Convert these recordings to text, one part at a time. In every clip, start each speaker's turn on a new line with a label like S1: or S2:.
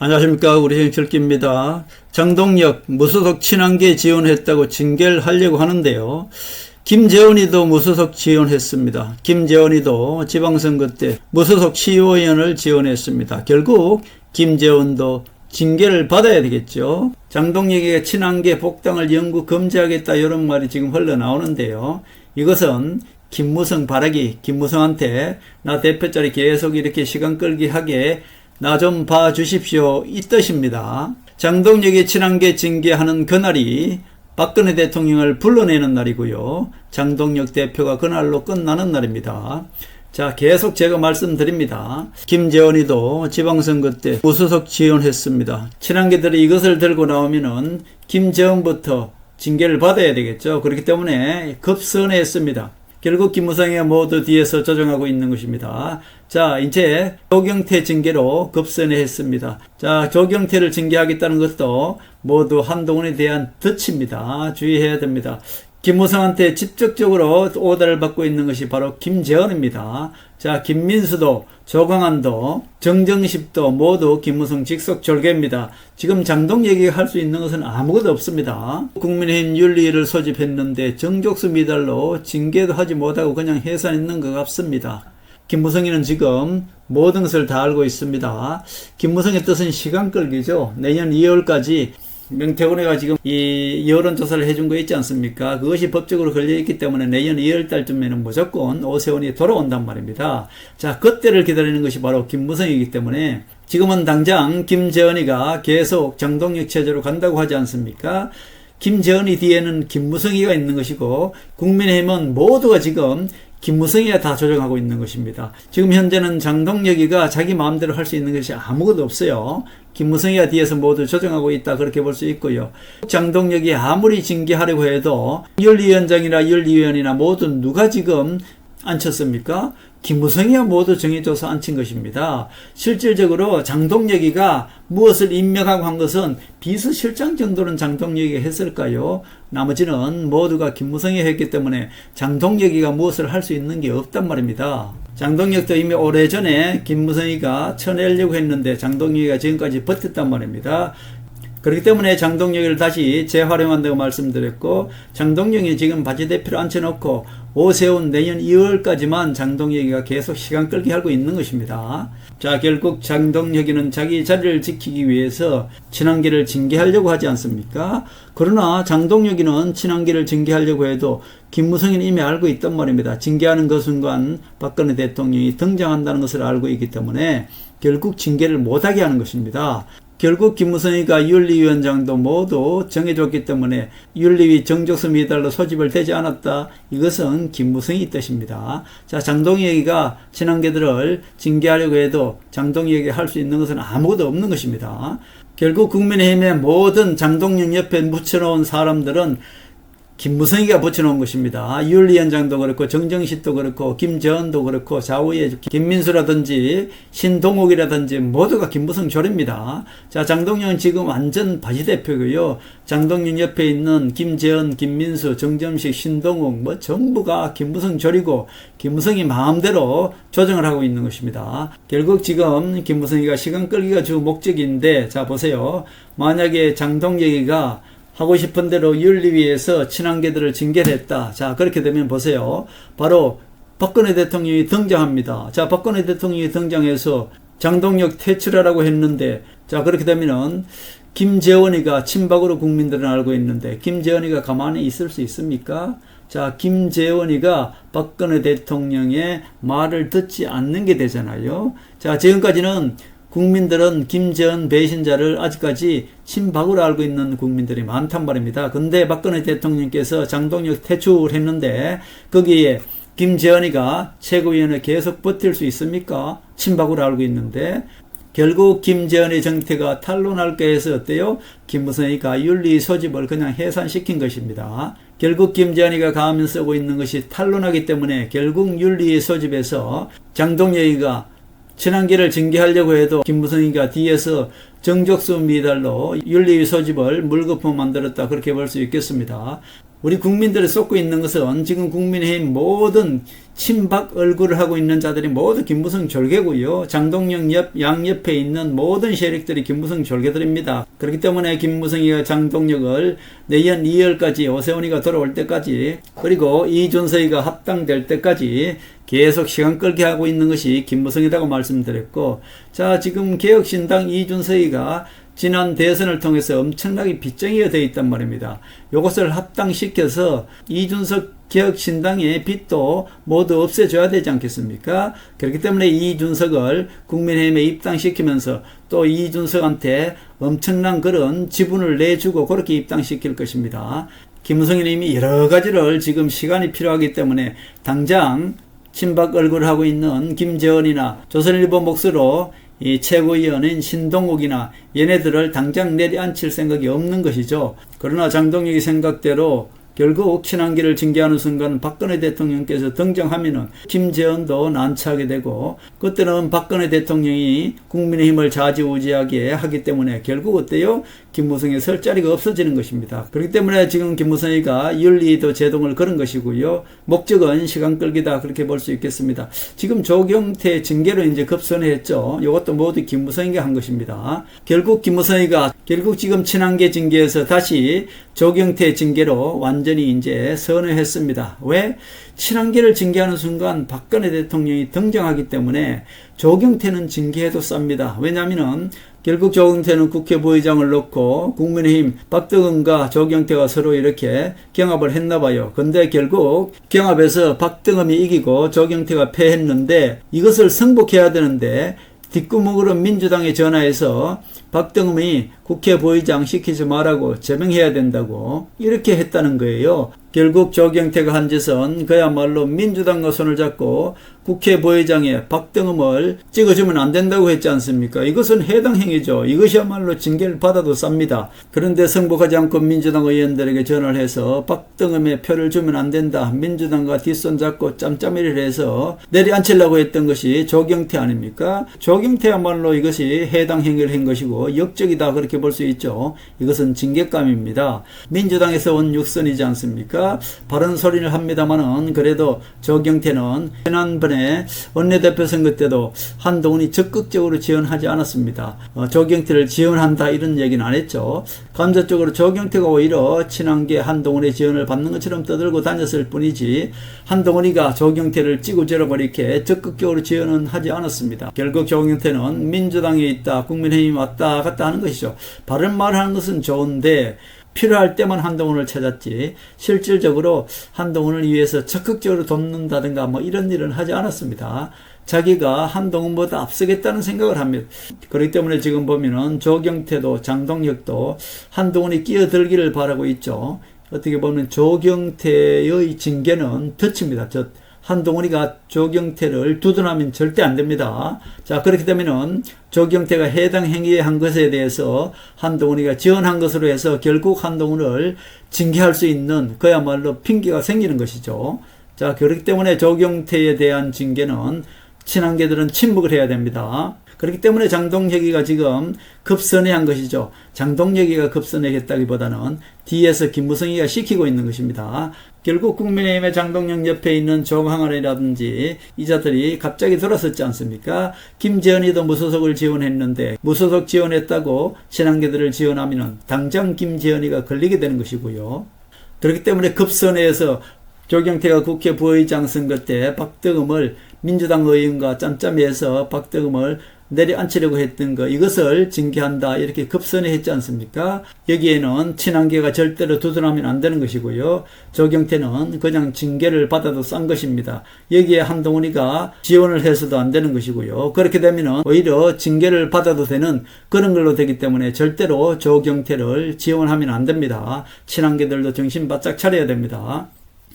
S1: 안녕하십니까. 우리 형철기입니다. 장동혁 무소속 친한계 지원했다고 징계를 하려고 하는데요. 김재원이도 무소속 지원했습니다. 김재원이도 지방선거 때 무소속 시의원을 지원했습니다. 결국 김재원도 징계를 받아야 되겠죠. 장동혁에게 친한계 복당을 영구 금지하겠다 이런 말이 지금 흘러나오는데요. 이것은 김무성 바라기, 김무성한테 나 대표 자리 계속 이렇게 시간 끌기 하게 나 좀 봐주십시오 이 뜻입니다. 장동혁의 친한계 징계하는 그날이 박근혜 대통령을 불러내는 날이고요. 장동혁 대표가 그날로 끝나는 날입니다. 자, 계속 제가 말씀드립니다. 김재원이도 지방선거 때 무소속 지원했습니다. 친한계들이 이것을 들고 나오면은 김재원부터 징계를 받아야 되겠죠. 그렇기 때문에 급선회했습니다. 결국 김무성이 모두 뒤에서 조정하고 있는 것입니다. 자, 이제 조경태 징계로 급선회했습니다. 자, 조경태를 징계하겠다는 것도 모두 한동훈에 대한 덫입니다. 주의해야 됩니다. 김무성한테 직접적으로 오더를 받고 있는 것이 바로 김재원입니다. 자, 김민수도, 조광안도, 정정식도 모두 김무성 직속 졸개입니다. 지금 장동혁이 할 수 있는 것은 아무것도 없습니다. 국민의힘 윤리위를 소집했는데 정족수 미달로 징계도 하지 못하고 그냥 해산했는 것 같습니다. 김무성이는 지금 모든 것을 다 알고 있습니다. 김무성의 뜻은 시간 끌기죠. 내년 2월까지 명태균이가 지금 이 여론조사를 해준 거 있지 않습니까? 그것이 법적으로 걸려있기 때문에 내년 2월 달쯤에는 무조건 오세훈이 돌아온단 말입니다. 자, 그때를 기다리는 것이 바로 김무성이기 때문에 지금은 당장 김재원이가 계속 장동혁 체제로 간다고 하지 않습니까? 김재원이 뒤에는 김무성이가 있는 것이고 국민의힘은 모두가 지금 김무성이가 다 조정하고 있는 것입니다. 지금 현재는 장동혁이가 자기 마음대로 할 수 있는 것이 아무것도 없어요. 김무성이가 뒤에서 모두 조정하고 있다 그렇게 볼 수 있고요. 장동혁이 아무리 징계하려고 해도 윤리위원장이나 윤리위원이나 모두 누가 지금 앉혔습니까? 김무성이가 모두 정해줘서 앉힌 것입니다. 실질적으로 장동혁이가 무엇을 임명하고 한 것은 비서실장 정도는 장동혁이 했을까요? 나머지는 모두가 김무성이 했기 때문에 장동혁이가 무엇을 할 수 있는 게 없단 말입니다. 장동혁도 이미 오래전에 김무성이가 쳐내려고 했는데 장동혁이가 지금까지 버텼단 말입니다. 그렇기 때문에 장동혁을 다시 재활용한다고 말씀드렸고, 장동혁이 지금 바지 대표를 앉혀놓고 오세훈 내년 2월까지만 장동혁이가 계속 시간 끌기 하고 있는 것입니다. 자, 결국 장동혁이는 자기 자리를 지키기 위해서 친한계를 징계하려고 하지 않습니까? 그러나 장동혁이는 친한계를 징계하려고 해도 김무성이는 이미 알고 있단 말입니다. 징계하는 그 순간 박근혜 대통령이 등장한다는 것을 알고 있기 때문에 결국 징계를 못하게 하는 것입니다. 결국 김무성이가 윤리위원장도 모두 정해줬기 때문에 윤리위 정족수 미달로 소집을 되지 않았다. 이것은 김무성이 뜻입니다. 자, 장동혁이가 친한계들을 징계하려고 해도 장동혁이 할 수 있는 것은 아무것도 없는 것입니다. 결국 국민의힘의 모든 장동혁 옆에 묻혀놓은 사람들은 김무성이가 붙여놓은 것입니다. 윤리위원장도 그렇고 정정식도 그렇고 김재원도 그렇고 좌우에 김민수라든지 신동욱이라든지 모두가 김무성 조립니다. 자, 장동혁은 지금 완전 바지대표고요. 장동혁 옆에 있는 김재원, 김민수, 정정식, 신동욱 뭐 전부가 김무성 조리고 김무성이 마음대로 조정을 하고 있는 것입니다. 결국 지금 김무성이가 시간 끌기가 주 목적인데, 자 보세요. 만약에 장동혁이가 하고 싶은 대로 윤리위에서 친한계들을 징계를 했다. 자, 그렇게 되면 보세요. 바로 박근혜 대통령이 등장합니다. 자, 박근혜 대통령이 등장해서 장동혁 퇴출하라고 했는데, 자, 그렇게 되면은 김재원이가 친박으로 국민들은 알고 있는데 김재원이가 가만히 있을 수 있습니까? 자, 김재원이가 박근혜 대통령의 말을 듣지 않는 게 되잖아요. 자, 지금까지는 국민들은 김재원 배신자를 아직까지 친박으로 알고 있는 국민들이 많단 말입니다. 근데 박근혜 대통령께서 장동혁 퇴출했는데 거기에 김재원이가 최고위원회 계속 버틸 수 있습니까? 친박으로 알고 있는데 결국 김재원의 정태가 탄론할까 해서 어때요? 김무성이가 윤리 소집을 그냥 해산시킨 것입니다. 결국 김재원이가 가면 쓰고 있는 것이 탄론하기 때문에 결국 윤리 소집에서 장동혁이가 친한계를 징계하려고 해도 김무성이가 뒤에서 정족수 미달로 윤리위 소집을 물거품 만들었다 그렇게 볼 수 있겠습니다. 우리 국민들을 쏟고 있는 것은 지금 국민의힘 모든 친박 얼굴을 하고 있는 자들이 모두 김무성 졸개고요. 장동혁 양옆에 있는 모든 세력들이 김무성 졸개들입니다. 그렇기 때문에 김무성이가 장동혁을 내년 2월까지 오세훈이가 돌아올 때까지 그리고 이준석이가 합당될 때까지 계속 시간 끌게 하고 있는 것이 김무성이라고 말씀드렸고, 자, 지금 개혁신당 이준석이가 지난 대선을 통해서 엄청나게 빚쟁이가 되어 있단 말입니다. 이것을 합당시켜서 이준석 개혁신당의 빚도 모두 없애줘야 되지 않겠습니까? 그렇기 때문에 이준석을 국민의힘에 입당시키면서 또 이준석한테 엄청난 그런 지분을 내주고 그렇게 입당시킬 것입니다. 김무성이 이미 여러 가지를 지금 시간이 필요하기 때문에 당장 친박 얼굴을 하고 있는 김재원이나 조선일보 몫으로 이 최고위원인 신동욱이나 얘네들을 당장 내려앉힐 생각이 없는 것이죠. 그러나 장동혁이 생각대로 결국 친한계를 징계하는 순간 박근혜 대통령께서 등장하면은 김재원도 난처하게 되고, 그때는 박근혜 대통령이 국민의힘을 좌지우지하게 하기 때문에 결국 어때요? 김무성이 설 자리가 없어지는 것입니다. 그렇기 때문에 지금 김무성이가 윤리도 제동을 걸은 것이고요. 목적은 시간 끌기다, 그렇게 볼 수 있겠습니다. 지금 조경태 징계로 이제 급선회했죠. 이것도 모두 김무성이가 한 것입니다. 결국 김무성이가 지금 친한계 징계에서 다시 조경태 징계로 완전히 이제 선회했습니다. 왜? 친한계를 징계하는 순간 박근혜 대통령이 등장하기 때문에 조경태는 징계해도 쌉니다. 왜냐하면은 결국 조경태는 국회 부의장을 놓고 국민의힘 박등흠과 조경태가 서로 이렇게 경합을 했나 봐요. 근데 결국 경합에서 박등흠이 이기고 조경태가 패했는데, 이것을 승복해야 되는데 뒷구멍으로 민주당에 전화해서 박등흠이 국회 부의장 시키지 말라고 제명해야 된다고 이렇게 했다는 거예요. 결국 조경태가 한 짓은 그야말로 민주당과 손을 잡고 국회 부의장에 박등흠을 찍어주면 안 된다고 했지 않습니까? 이것은 해당 행위죠. 이것이야말로 징계를 받아도 쌉니다. 그런데 승복하지 않고 민주당 의원들에게 전화를 해서 박등흠에 표를 주면 안 된다, 민주당과 뒷손 잡고 짬짬이를 해서 내려앉히려고 했던 것이 조경태 아닙니까? 조경태야말로 이것이 해당 행위를 한 것이고 역적이다, 그렇게 볼 수 있죠. 이것은 징계감입니다. 민주당에서 온 육선이지 않습니까? 바른 소리를 합니다만은 그래도 조경태는 지난번에 원내대표 선거 때도 한동훈이 적극적으로 지원하지 않았습니다. 조경태를 지원한다 이런 얘기는 안 했죠. 간접적으로 조경태가 오히려 친한계 한동훈의 지원을 받는 것처럼 떠들고 다녔을 뿐이지 한동훈이가 조경태를 찌고저러고 이렇게 적극적으로 지원은 하지 않았습니다. 결국 조경태는 민주당에 있다, 국민의힘이 왔다 갔다 하는 것이죠. 바른 말을 하는 것은 좋은데 필요할 때만 한동훈을 찾았지 실질적으로 한동훈을 위해서 적극적으로 돕는다든가 뭐 이런 일은 하지 않았습니다. 자기가 한동훈보다 앞서겠다는 생각을 합니다. 그렇기 때문에 지금 보면은 조경태도 장동혁도 한동훈이 끼어들기를 바라고 있죠. 어떻게 보면 조경태의 징계는 덫입니다. 한동훈이가 조경태를 두둔하면 절대 안 됩니다. 자, 그렇게 되면은 조경태가 해당 행위에 한 것에 대해서 한동훈이가 지원한 것으로 해서 결국 한동훈을 징계할 수 있는 그야말로 핑계가 생기는 것이죠. 자, 그렇기 때문에 조경태에 대한 징계는 친한계들은 침묵을 해야 됩니다. 그렇기 때문에 장동혁이가 지금 급선회한 것이죠. 장동혁이가 급선회했다기보다는 뒤에서 김무성이가 시키고 있는 것입니다. 결국 국민의힘의 장동혁 옆에 있는 정황원이라든지 이자들이 갑자기 돌아섰지 않습니까? 김재원이도 무소속을 지원했는데 무소속 지원했다고 친한계들을 지원하면 당장 김재원이가 걸리게 되는 것이고요. 그렇기 때문에 급선회에서 조경태가 국회 부의장 선거 때 박등흠을 민주당 의원과 짬짬이해서 박등흠을 내려앉히려고 했던 거, 이것을 징계한다 이렇게 급선회했지 않습니까? 여기에는 친한계가 절대로 두둔하면 안 되는 것이고요. 조경태는 그냥 징계를 받아도 싼 것입니다. 여기에 한동훈이가 지원을 해서도 안 되는 것이고요. 그렇게 되면 오히려 징계를 받아도 되는 그런 걸로 되기 때문에 절대로 조경태를 지원하면 안 됩니다. 친한계들도 정신 바짝 차려야 됩니다.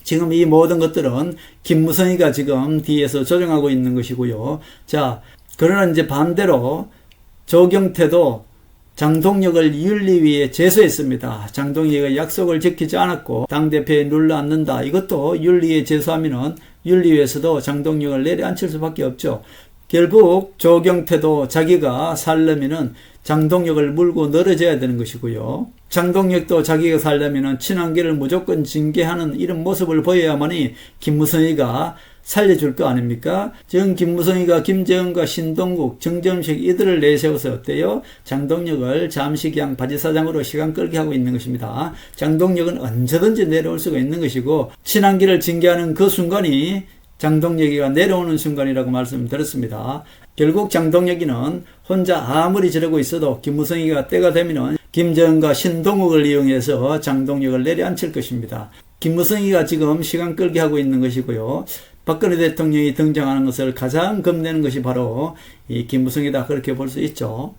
S1: 지금 이 모든 것들은 김무성이가 지금 뒤에서 조정하고 있는 것이고요. 자, 그러나 이제 반대로 조경태도 장동혁을 윤리위에 제소했습니다. 장동혁이 약속을 지키지 않았고 당대표에 눌러앉는다. 이것도 윤리위에 제소하면은 윤리위에서도 장동혁을 내려앉힐 수밖에 없죠. 결국 조경태도 자기가 살려면은 장동혁을 물고 늘어져야 되는 것이고요. 장동혁도 자기가 살려면은 친한계를 무조건 징계하는 이런 모습을 보여야만이 김무성이가 살려줄 거 아닙니까? 지금 김무성이가 김재원과 신동국, 정점식 이들을 내세워서 어때요? 장동혁을 잠시 그냥 바지사장으로 시간 끌게 하고 있는 것입니다. 장동혁은 언제든지 내려올 수가 있는 것이고 친한계를 징계하는 그 순간이 장동혁이가 내려오는 순간이라고 말씀드렸습니다. 결국 장동혁이는 혼자 아무리 저러고 있어도 김무성이가 때가 되면은 김재원과 신동욱을 이용해서 장동혁을 내려앉힐 것입니다. 김무성이가 지금 시간 끌게 하고 있는 것이고요. 박근혜 대통령이 등장하는 것을 가장 겁내는 것이 바로 이 김무성이다, 그렇게 볼 수 있죠.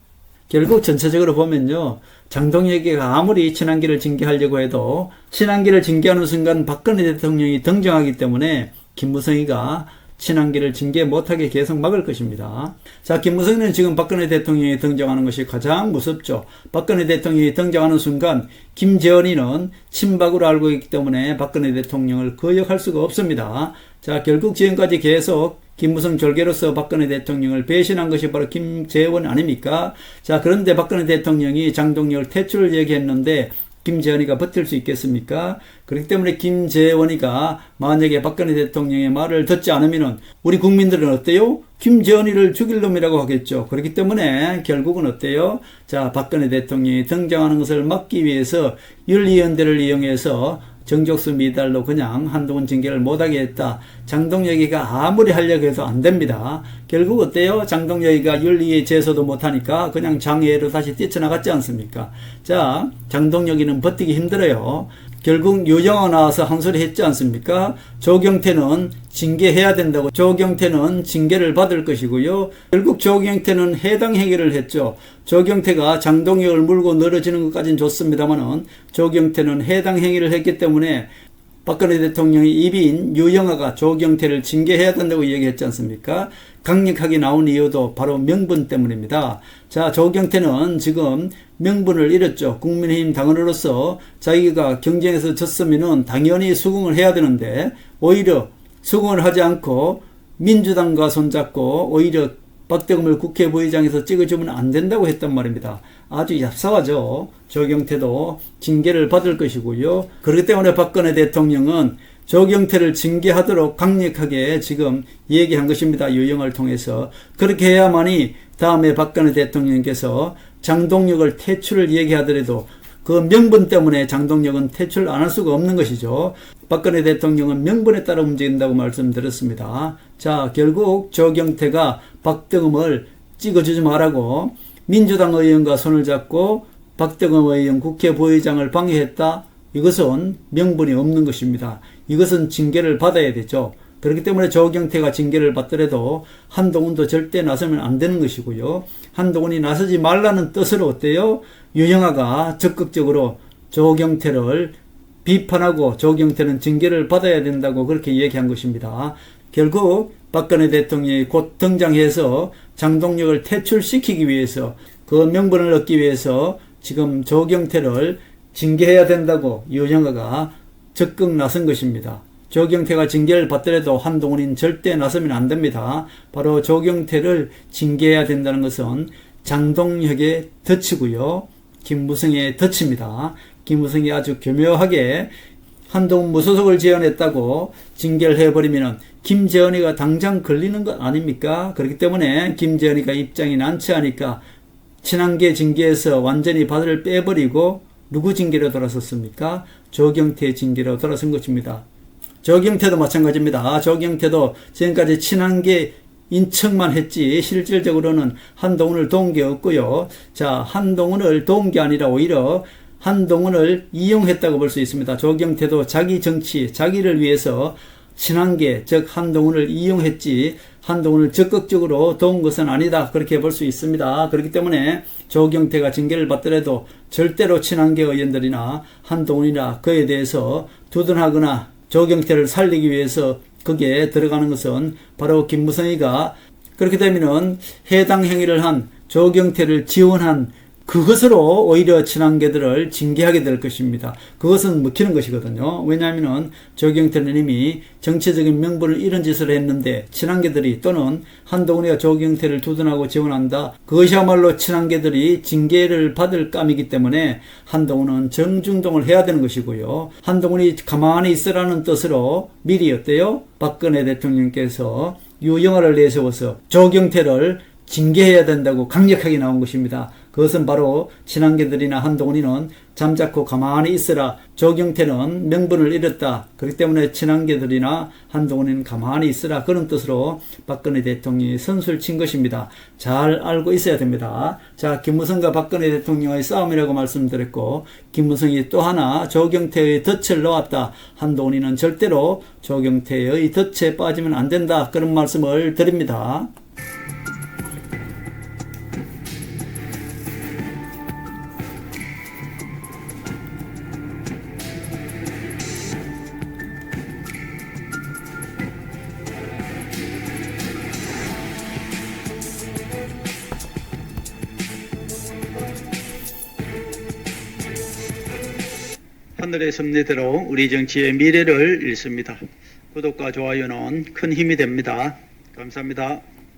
S1: 결국 전체적으로 보면요, 장동혁이가 아무리 친한계를 징계하려고 해도 친한계를 징계하는 순간 박근혜 대통령이 등장하기 때문에 김무성이가 친한계를 징계 못하게 계속 막을 것입니다. 자, 김무성이는 지금 박근혜 대통령이 등장하는 것이 가장 무섭죠. 박근혜 대통령이 등장하는 순간 김재원이는 친박으로 알고 있기 때문에 박근혜 대통령을 거역할 수가 없습니다. 자, 결국 지금까지 계속 김무성 졸개로서 박근혜 대통령을 배신한 것이 바로 김재원 아닙니까? 자, 그런데 박근혜 대통령이 장동혁을 퇴출을 얘기했는데 김재원이가 버틸 수 있겠습니까? 그렇기 때문에 김재원이가 만약에 박근혜 대통령의 말을 듣지 않으면 우리 국민들은 어때요? 김재원이를 죽일 놈이라고 하겠죠. 그렇기 때문에 결국은 어때요? 자, 박근혜 대통령이 등장하는 것을 막기 위해서 윤리위원회를 이용해서 정족수 미달로 그냥 한동훈 징계를 못하게 했다. 장동혁이가 아무리 하려고 해도 안 됩니다. 결국 어때요? 장동혁이가 윤리에 제소도 못하니까 그냥 장애로 다시 뛰쳐나갔지 않습니까? 자, 장동혁이는 버티기 힘들어요. 결국 유영아 나와서 한 소리 했지 않습니까? 조경태는 징계해야 된다고. 조경태는 징계를 받을 것이고요. 결국 조경태는 해당 행위를 했죠. 조경태가 장동혁을 물고 늘어지는 것까지는 좋습니다만은 조경태는 해당 행위를 했기 때문에 박근혜 대통령의 입인 유영아가 조경태를 징계해야 된다고 얘기했지 않습니까? 강력하게 나온 이유도 바로 명분 때문입니다. 자, 조경태는 지금 명분을 잃었죠. 국민의힘 당원으로서 자기가 경쟁에서 졌으면은 당연히 수긍을 해야 되는데 오히려 수긍을 하지 않고 민주당과 손잡고 오히려 박대검을 국회부의장에서 찍어주면 안 된다고 했단 말입니다. 아주 얍삽하죠. 조경태도 징계를 받을 것이고요. 그렇기 때문에 박근혜 대통령은 조경태를 징계하도록 강력하게 지금 얘기한 것입니다. 유영을 통해서. 그렇게 해야만이 다음에 박근혜 대통령께서 장동혁을 퇴출을 얘기하더라도 그 명분 때문에 장동혁은 퇴출 안 할 수가 없는 것이죠. 박근혜 대통령은 명분에 따라 움직인다고 말씀드렸습니다. 자, 결국 조경태가 박대검을 찍어주지 말라고 민주당 의원과 손을 잡고 박대검 의원 국회부의장을 방해했다. 이것은 명분이 없는 것입니다. 이것은 징계를 받아야 되죠. 그렇기 때문에 조경태가 징계를 받더라도 한동훈도 절대 나서면 안 되는 것이고요. 한동훈이 나서지 말라는 뜻으로 어때요? 유영아가 적극적으로 조경태를 비판하고 조경태는 징계를 받아야 된다고 그렇게 얘기한 것입니다. 결국 박근혜 대통령이 곧 등장해서 장동혁을 퇴출시키기 위해서 그 명분을 얻기 위해서 지금 조경태를 징계해야 된다고 유영아가 적극 나선 것입니다. 조경태가 징계를 받더라도 한동훈은 절대 나서면 안 됩니다. 바로 조경태를 징계해야 된다는 것은 장동혁의 덫이고요. 김무성의 덫입니다. 김무성이 아주 교묘하게 한동훈 무소속을 지원했다고 징계를 해버리면 김재원이가 당장 걸리는 것 아닙니까? 그렇기 때문에 김재원이가 입장이 난처하니까 친한계 징계에서 완전히 발을 빼버리고 누구 징계로 돌아섰습니까? 조경태 징계로 돌아선 것입니다. 조경태도 마찬가지입니다. 조경태도 지금까지 친한계 인척만 했지 실질적으로는 한동훈을 도운 게 없고요. 자, 한동훈을 도운 게 아니라 오히려 한동훈을 이용했다고 볼 수 있습니다. 조경태도 자기 정치, 자기를 위해서 친한계, 즉 한동훈을 이용했지 한동훈을 적극적으로 도운 것은 아니다. 그렇게 볼 수 있습니다. 그렇기 때문에 조경태가 징계를 받더라도 절대로 친한계 의원들이나 한동훈이나 그에 대해서 두둔하거나 조경태를 살리기 위해서 거기에 들어가는 것은 바로 김무성이가 그렇게 되면은 해당 행위를 한 조경태를 지원한 그것으로 오히려 친한계들을 징계하게 될 것입니다. 그것은 먹히는 것이거든요. 왜냐하면 조경태는 이미 정치적인 명분을 잃은 짓을 했는데 친한계들이 또는 한동훈이가 조경태를 두둔하고 지원한다. 그것이야말로 친한계들이 징계를 받을 감이기 때문에 한동훈은 정중동을 해야 되는 것이고요. 한동훈이 가만히 있으라는 뜻으로 미리 어때요? 박근혜 대통령께서 유영아를 내세워서 조경태를 징계해야 된다고 강력하게 나온 것입니다. 그것은 바로 친한계들이나 한동훈이는 잠자코 가만히 있으라. 조경태는 명분을 잃었다. 그렇기 때문에 친한계들이나 한동훈이는 가만히 있으라. 그런 뜻으로 박근혜 대통령이 선수를 친 것입니다. 잘 알고 있어야 됩니다. 자, 김무성과 박근혜 대통령의 싸움이라고 말씀드렸고, 김무성이 또 하나 조경태의 덫을 놓았다. 한동훈이는 절대로 조경태의 덫에 빠지면 안 된다. 그런 말씀을 드립니다. 하늘의 섭리대로 우리 정치의 미래를 읽습니다. 구독과 좋아요는 큰 힘이 됩니다. 감사합니다.